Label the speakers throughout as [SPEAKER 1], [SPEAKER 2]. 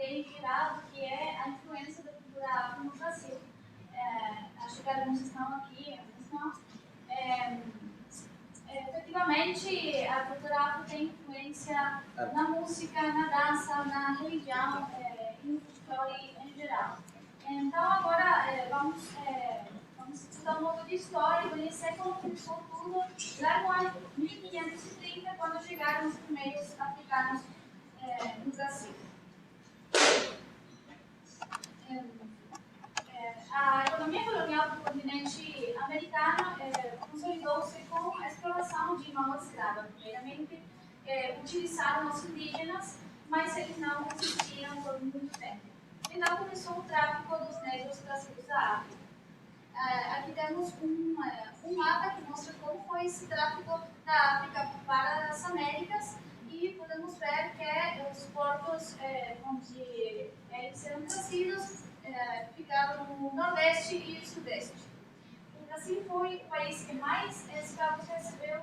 [SPEAKER 1] bem geral do que é a influência da cultura afro no Brasil. Acho que alguns estão aqui, alguns não. Efetivamente, a cultura afro tem influência na música, na dança, na religião, no folclore em geral. Então, agora vamos estudar um pouco de história e conhecer como começou tudo lá no ano 1530, quando chegaram os primeiros africanos no Brasil. A economia colonial do continente americano consolidou-se com a exploração de mão escrava. Primeiramente, utilizaram os indígenas, mas eles não existiram por muito tempo. Então, começou o tráfico dos negros trazidos da África. Aqui temos um mapa que mostra como foi esse tráfico da África para as Américas e podemos ver que os portos onde eles eram trazidos ficavam no Nordeste e Sudeste. O Brasil foi o país que mais escravos recebeu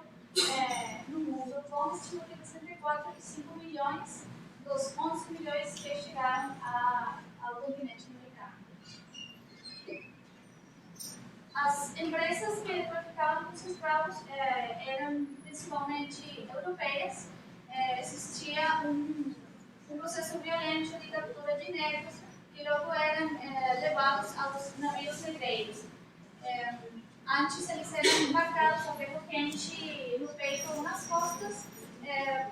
[SPEAKER 1] no mundo, com estima de 64,5 milhões dos 11 milhões que chegaram ao continente americano. As empresas que traficavam com os escravos eram principalmente europeias. Existia um processo violento de captura de negros que logo eram levados aos navios negreiros. Antes eles eram embarcados a ferro quente no peito ou nas costas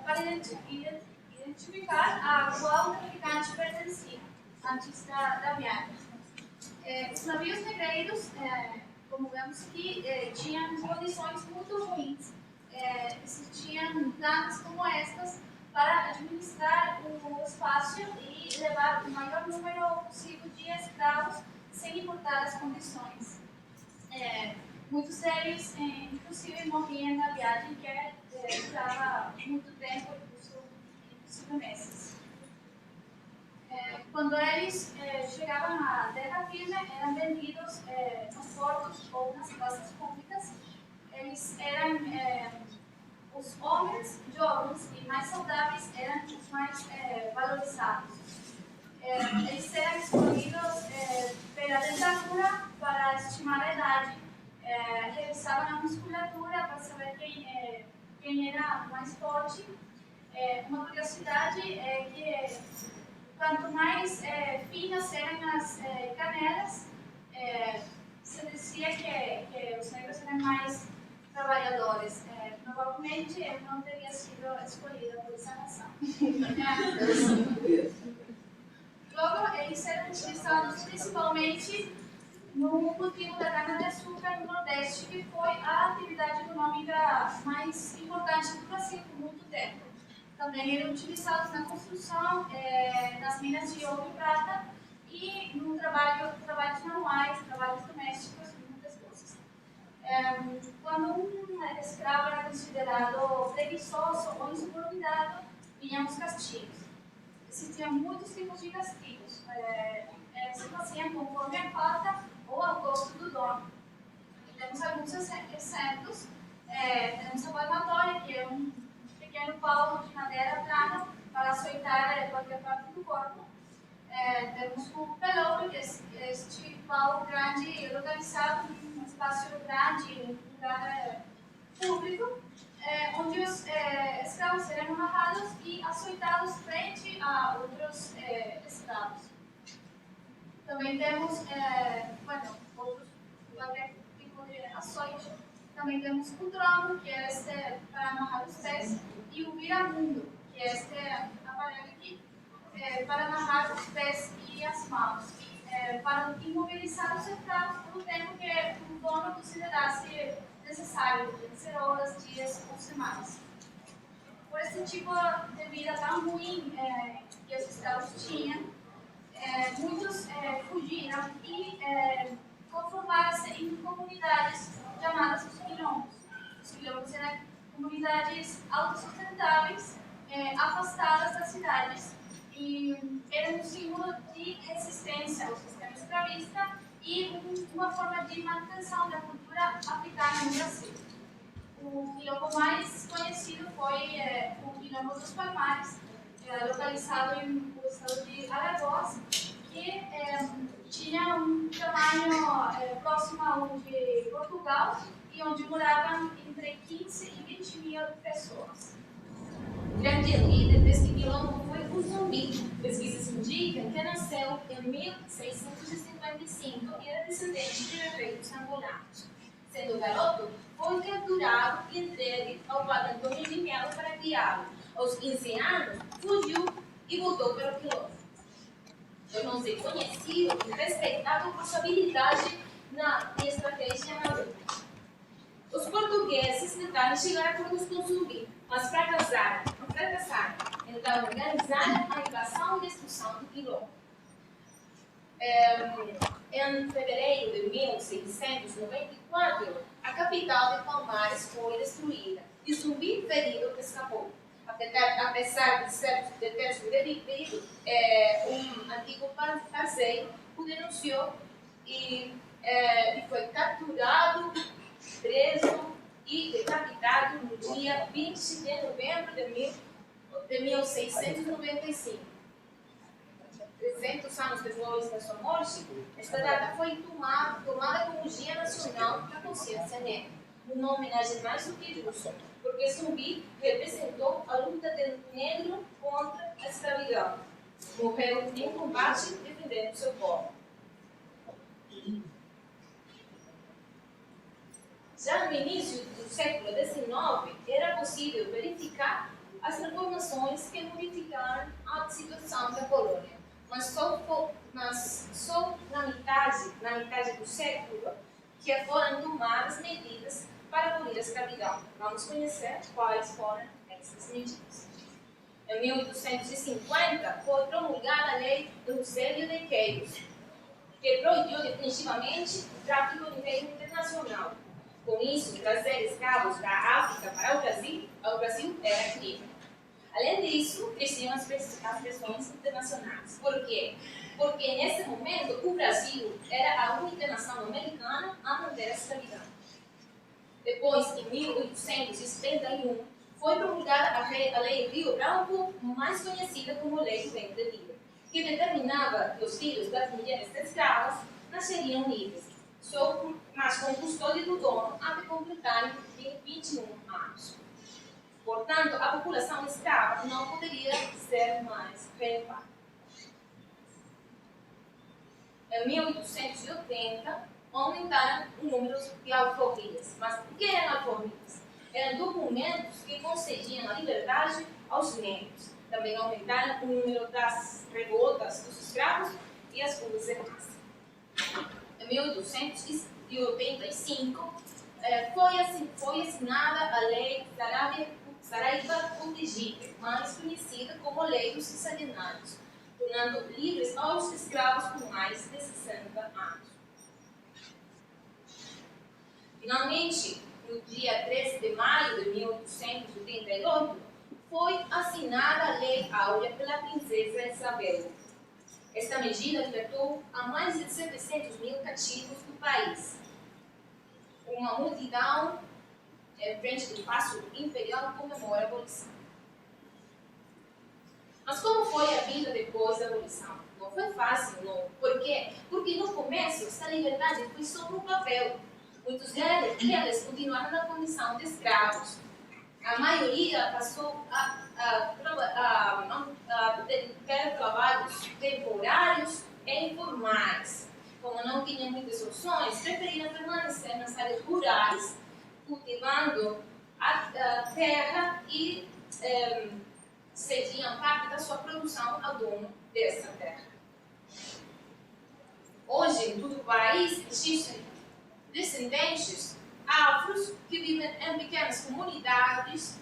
[SPEAKER 1] para identificar a qual traficante pertencia antes da viagem. Os navios negreiros, como vemos aqui, tinham condições muito ruins. Existiam planas como estas para administrar o espaço e levar o maior número possível de escravos sem importar as condições. Muitos deles, inclusive, morriam na viagem, que durava muito tempo, inclusive meses. Quando eles chegavam à terra firme, eram vendidos nos portos ou nas praças públicas. Eles eram os homens jovens e mais saudáveis eram os mais valorizados. Eles eram escolhidos pela dentadura para estimar a idade. Revisavam a musculatura para saber quem era mais forte. Uma curiosidade é que quanto mais finas eram as canelas, se dizia que os negros eram mais trabalhadores. Provavelmente ele não teria sido escolhido por essa razão. Logo, eles eram utilizados principalmente no cultivo da cana-de-açúcar no Nordeste, que foi a atividade econômica mais importante do Brasil por muito tempo. Também eram utilizados na construção, nas minas de ouro e prata e no trabalhos manuais, trabalhos domésticos e muitas coisas. Quando um escravo era considerado preguiçoso ou insubordinado, vinham os castigos. Existiam muitos tipos de castigos. Se faziam conforme a falta ou ao gosto do dono. Temos alguns exemplos. Temos a palmatória, que é um pequeno pau de madeira plana para açoitar qualquer parte do corpo. Temos o pelouro, que é este pau grande localizado em um espaço grande, em um lugar público, onde os escravos eram amarrados e açoitados frente a outros escravos. Também temos outros tipo de açoite. Também temos o tronco, que é para amarrar os pés, e o viramundo, que é este aparelho aqui, para amarrar os pés e as mãos, para imobilizar os escravos pelo tempo que o dono considerasse necessário, pode ser horas, dias ou semanas. Por esse tipo de vida tão ruim que os escravos tinham, muitos fugiram e conformaram-se em comunidades chamadas os quilombos. Os quilombos eram comunidades autossustentáveis, afastadas das cidades, e eram um símbolo de resistência ao sistema escravista e uma forma de manutenção da cultura africana no Brasil. O quilombo mais conhecido foi o Quilombo dos Palmares, localizado no estado de Alagoas, que tinha um tamanho próximo ao de Portugal e onde moravam entre 15 e 20 mil pessoas.
[SPEAKER 2] O grande líder deste quilombo foi o Zumbi. Pesquisas indicam que nasceu em 1655 e era descendente de guerreiros angolanos. Sendo garoto, foi capturado e entregue ao padre Antônio de Melo para criá-lo. Aos 15 anos, fugiu e voltou para o quilombo. Tornou-se conhecido e respeitado por sua habilidade e estratégia na luta. Os portugueses tentaram chegar a acordos com o Zumbi, mas fracassaram. Então organizaram a invasão e destruição do quilombo. Em fevereiro de 1694, a capital de Palmares foi destruída e Zumbi ferido escapou. Apesar de ter sobrevivido, um antigo parceiro o denunciou e foi capturado, preso e decapitado no dia 20 de novembro de 1695. 300 anos depois da sua morte, esta data foi tomada como Dia Nacional da Consciência Negra, uma homenagem mais do que justa, porque Zumbi representou a luta do negro contra a escravidão. Morreu em combate defendendo seu povo. Já no início do século XIX, era possível verificar as transformações que modificaram a situação da colônia, mas só na metade do século que foram tomadas medidas para abolir a escravidão. Vamos conhecer quais foram essas medidas. Em 1850, foi promulgada a Lei do Célio de Queiroz, que proibiu definitivamente o tráfico de nível internacional. Com isso, trazer escravos da África para o Brasil era crime. Além disso, cresciam as pressões internacionais. Por quê? Porque, nesse momento, o Brasil era a única nação americana a manter a escravidão. Depois, em 1871, foi promulgada a Lei Rio Branco, mais conhecida como Lei do Ventre Livre, que determinava que os filhos das mulheres escravas nasceriam livres, mas com custódia do dono até completarem 21 anos. Portanto, a população escrava não poderia ser mais relevada. Em 1880, aumentaram o número de alforrias. Mas o que eram alforrias? Eram documentos que concediam a liberdade aos negros. Também aumentaram o número das revoltas dos escravos e as fugas de raça. Em 1885, foi assinada a Lei Saraiva-Putigípe, mais conhecida como Lei dos Cissadenários, tornando livres aos escravos com mais de 60 anos. Finalmente, no dia 13 de maio de 1888, foi assinada a Lei Áurea pela princesa Isabel. Esta medida libertou a mais de 700 mil cativos do país. Uma multidão em frente do Paço Imperial comemora a abolição. Mas como foi a vida depois da abolição? Não foi fácil, não. Por quê? Porque no começo essa liberdade foi só no papel. Muitos deles continuaram na condição de escravos. A maioria passou a ter trabalhos temporários e informais. Como não tinham muitas opções, preferiram permanecer nas áreas rurais, cultivando a terra e cediam parte da sua produção ao dono dessa terra. Hoje, em todo o país, existem descendentes afros que vivem em pequenas comunidades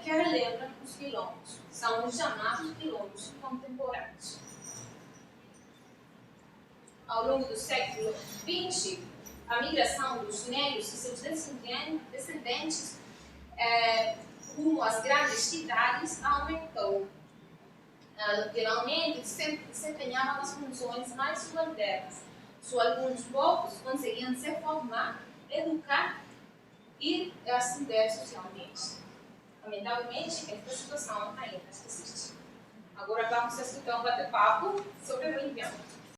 [SPEAKER 2] que relembram os quilombos. São os chamados quilombos contemporâneos. Ao longo do século XX, a migração dos negros e seus descendentes rumo às grandes cidades aumentou. Geralmente, desempenhavam as funções mais subalternas. Só alguns poucos conseguiam se formar, educar e ascender socialmente. Lamentavelmente, esta situação ainda existe. Agora vamos escutar um bate-papo sobre religião.